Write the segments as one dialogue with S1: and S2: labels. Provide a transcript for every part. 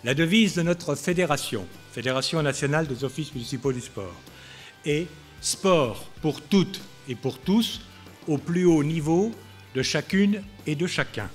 S1: La devise de notre fédération, Fédération nationale des offices municipaux du sport, est « Sport pour toutes et pour tous au plus haut niveau de chacune et de chacun ».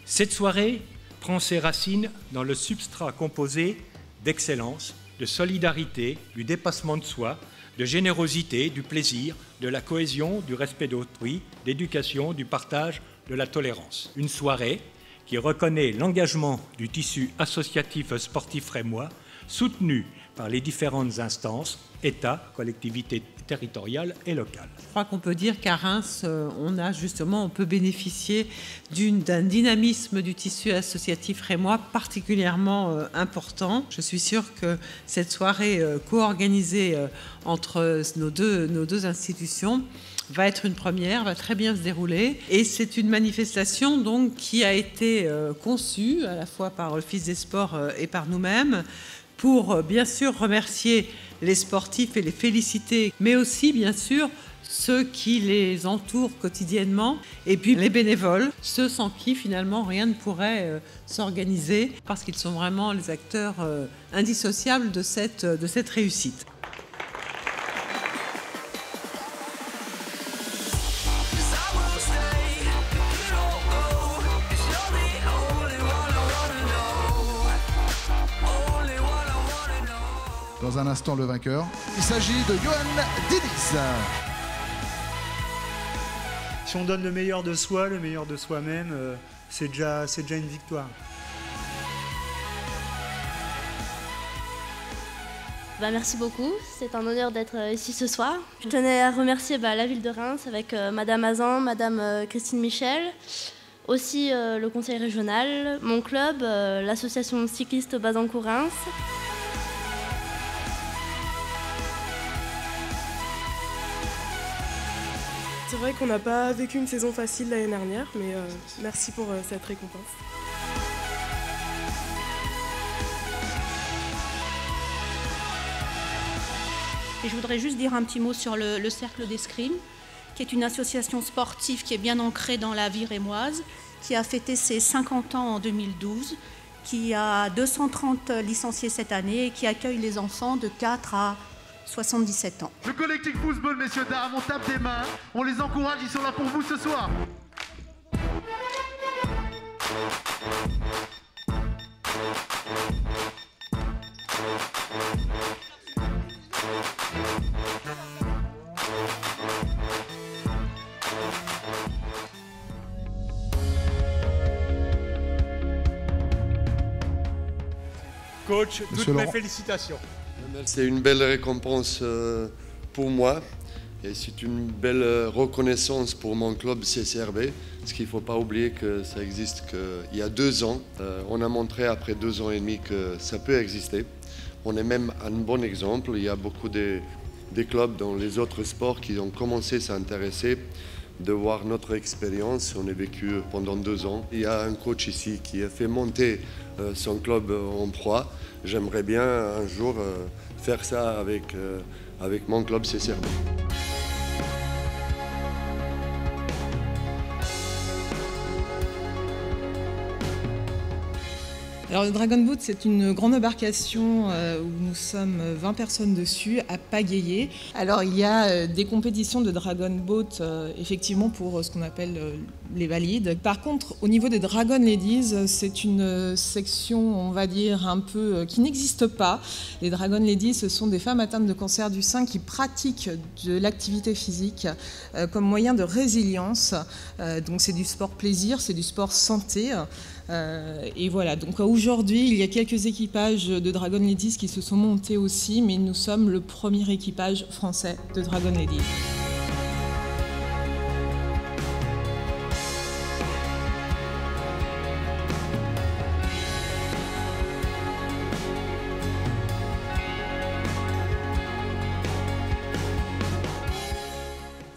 S1: Cette soirée prend ses racines dans le substrat composé d'excellence, de solidarité, du dépassement de soi, de générosité, du plaisir, de la cohésion, du respect d'autrui, d'éducation, du partage, de la tolérance. Une soirée qui reconnaît l'engagement du tissu associatif sportif rémois, soutenu par les différentes instances, État, collectivités territoriales et locales.
S2: Je crois qu'on peut dire qu'à Reims, on peut bénéficier d'un dynamisme du tissu associatif rémois particulièrement important. Je suis sûre que cette soirée co-organisée entre nos deux institutions va être une première, va très bien se dérouler. Et c'est une manifestation donc, qui a été conçue à la fois par l'Office des sports et par nous-mêmes pour bien sûr remercier les sportifs et les féliciter, mais aussi bien sûr ceux qui les entourent quotidiennement et puis les bénévoles, ceux sans qui finalement rien ne pourrait s'organiser parce qu'ils sont vraiment les acteurs indissociables de cette réussite.
S3: Dans un instant, le vainqueur. Il s'agit de Johan Diniz.
S4: Si on donne le meilleur de soi, le meilleur de soi-même, c'est déjà une victoire.
S5: Merci beaucoup, c'est un honneur d'être ici ce soir. Je tenais à remercier la ville de Reims avec Madame Azan, Madame Christine Michel, aussi le conseil régional, mon club, l'association cycliste Bazancourt-Reims.
S6: C'est vrai qu'on n'a pas vécu une saison facile l'année dernière, mais merci pour cette récompense.
S7: Et je voudrais juste dire un petit mot sur le Cercle d'Escrime, qui est une association sportive qui est bien ancrée dans la vie rémoise, qui a fêté ses 50 ans en 2012, qui a 230 licenciés cette année et qui accueille les enfants de 4 à 77 ans.
S8: Le collectif football, messieurs, dames, on tape des mains, on les encourage, ils sont là pour vous ce soir.
S1: Coach, toutes mes félicitations.
S9: C'est une belle récompense pour moi et c'est une belle reconnaissance pour mon club CCRB. Parce qu'il ne faut pas oublier que ça existe qu'il y a 2 ans. On a montré après 2 ans et demi que ça peut exister. On est même un bon exemple. Il y a beaucoup des clubs dans les autres sports qui ont commencé à s'intéresser, de voir notre expérience. On a vécu pendant 2 ans. Il y a un coach ici qui a fait monter son club en proie. J'aimerais bien un jour faire ça avec mon club CCRB.
S10: Alors le Dragon Boat, c'est une grande embarcation où nous sommes 20 personnes dessus à pagayer. Alors il y a des compétitions de Dragon Boat effectivement pour ce qu'on appelle les valides. Par contre, au niveau des Dragon Ladies, c'est une section, on va dire, un peu qui n'existe pas. Les Dragon Ladies, ce sont des femmes atteintes de cancer du sein qui pratiquent de l'activité physique comme moyen de résilience. Donc c'est du sport plaisir, c'est du sport santé. Et voilà, donc aujourd'hui, il y a quelques équipages de Dragon Ladies qui se sont montés aussi, mais nous sommes le premier équipage français de Dragon Ladies.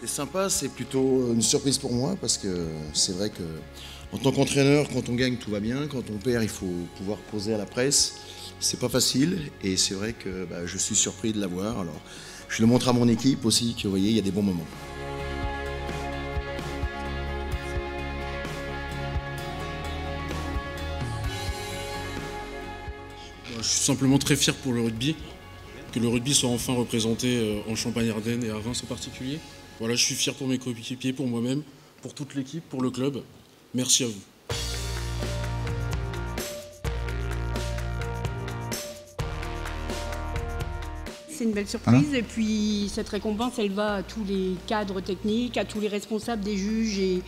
S3: C'est sympa, c'est plutôt une surprise pour moi parce que c'est vrai que en tant qu'entraîneur, quand on gagne, tout va bien. Quand on perd, il faut pouvoir poser à la presse. C'est pas facile et c'est vrai que je suis surpris de l'avoir. Alors, je le montre à mon équipe aussi que, vous voyez, il y a des bons moments.
S11: Je suis simplement très fier pour le rugby, que le rugby soit enfin représenté en Champagne-Ardenne et à Reims en particulier. Voilà, je suis fier pour mes coéquipiers, pour moi-même, pour toute l'équipe, pour le club. Merci à vous.
S12: C'est une belle surprise et puis cette récompense elle va à tous les cadres techniques, à tous les responsables des juges et,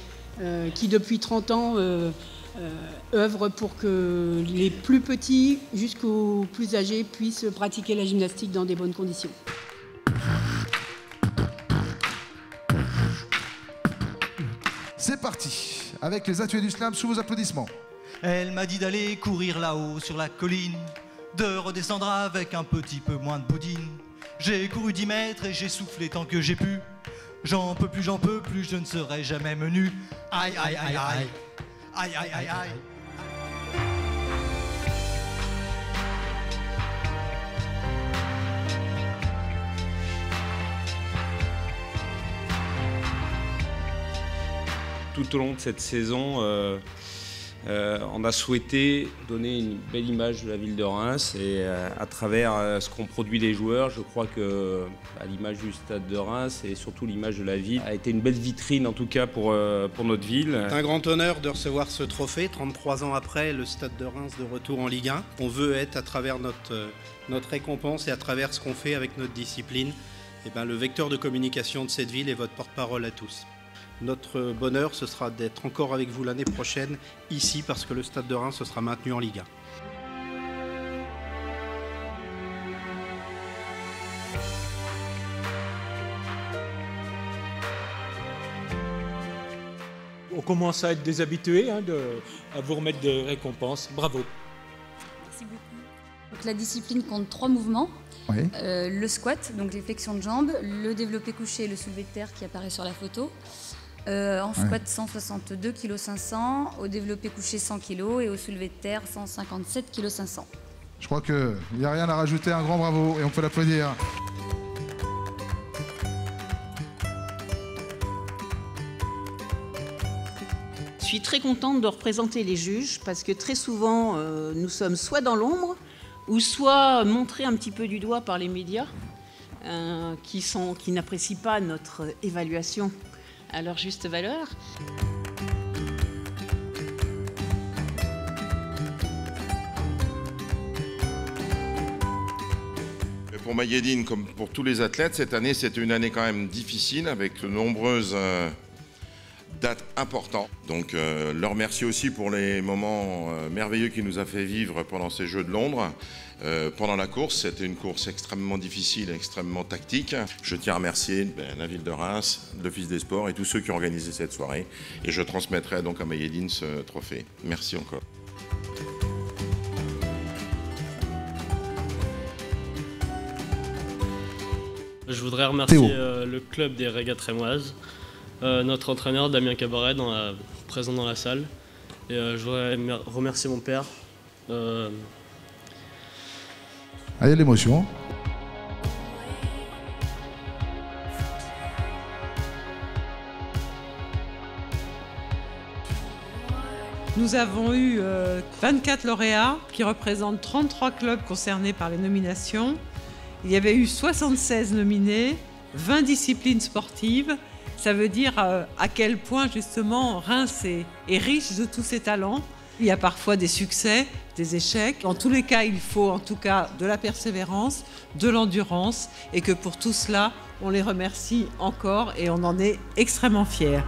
S12: qui depuis 30 ans œuvrent pour que les plus petits jusqu'aux plus âgés puissent pratiquer la gymnastique dans des bonnes conditions.
S13: C'est parti, avec les ateliers du slam sous vos applaudissements.
S14: Elle m'a dit d'aller courir là-haut sur la colline, de redescendre avec un petit peu moins de boudine. J'ai couru 10 mètres et j'ai soufflé tant que j'ai pu. J'en peux plus, je ne serai jamais menu. Aïe, aïe, aïe, aïe. Aïe, aïe, aïe, aïe.
S15: Tout au long de cette saison, on a souhaité donner une belle image de la ville de Reims et à travers ce qu'ont produit les joueurs, je crois que l'image du stade de Reims et surtout l'image de la ville a été une belle vitrine en tout cas pour notre ville.
S16: C'est un grand honneur de recevoir ce trophée, 33 ans après le stade de Reims de retour en Ligue 1. On veut être à travers notre récompense et à travers ce qu'on fait avec notre discipline, le vecteur de communication de cette ville et votre porte-parole à tous. Notre bonheur, ce sera d'être encore avec vous l'année prochaine, ici, parce que le Stade de Reims sera maintenu en Ligue 1.
S1: On commence à être déshabitués à vous remettre des récompenses. Bravo.
S17: Merci beaucoup. Donc, la discipline compte 3 mouvements. Oui. Le squat, donc les flexions de jambes, le développé couché et le soulevé de terre qui apparaît sur la photo. En squat 162 kg 500, au développé couché 100 kg et au soulevé de terre 157 kg 500.
S13: Je crois qu'il n'y a rien à rajouter, un grand bravo et on peut l'applaudir.
S18: Je suis très contente de représenter les juges parce que très souvent nous sommes soit dans l'ombre ou soit montrés un petit peu du doigt par les médias qui n'apprécient pas notre évaluation à leur juste valeur.
S19: Pour Mayedine, comme pour tous les athlètes, cette année, c'était une année quand même difficile avec de nombreuses dates importantes. Donc, leur remercier aussi pour les moments merveilleux qu'il nous a fait vivre pendant ces Jeux de Londres. Pendant la course, c'était une course extrêmement difficile, extrêmement tactique. Je tiens à remercier la ville de Reims, l'Office des sports et tous ceux qui ont organisé cette soirée. Et je transmettrai donc à Mayedine ce trophée. Merci encore.
S20: Je voudrais remercier le club des régates rémoises, notre entraîneur Damien Cabaret présent dans la salle. Et je voudrais remercier mon père.
S13: Allez, l'émotion.
S2: Nous avons eu 24 lauréats qui représentent 33 clubs concernés par les nominations. Il y avait eu 76 nominés, 20 disciplines sportives. Ça veut dire à quel point justement Reims est riche de tous ses talents. Il y a parfois des succès, des échecs. En tous les cas, il faut en tout cas de la persévérance, de l'endurance et que pour tout cela, on les remercie encore et on en est extrêmement fiers.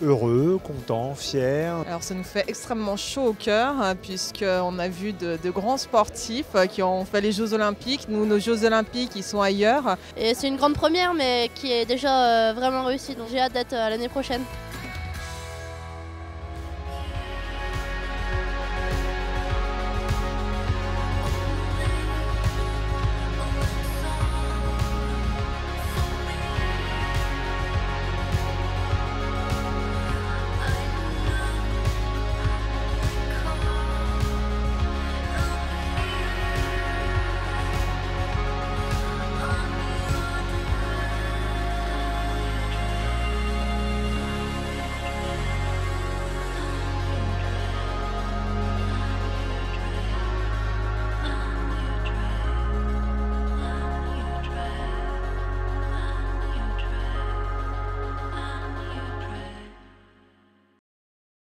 S21: Heureux, content, fier.
S10: Alors ça nous fait extrêmement chaud au cœur puisqu'on a vu de grands sportifs qui ont fait les Jeux Olympiques. Nous, nos Jeux Olympiques, ils sont ailleurs.
S5: Et c'est une grande première mais qui est déjà vraiment réussie, donc j'ai hâte d'être l'année prochaine.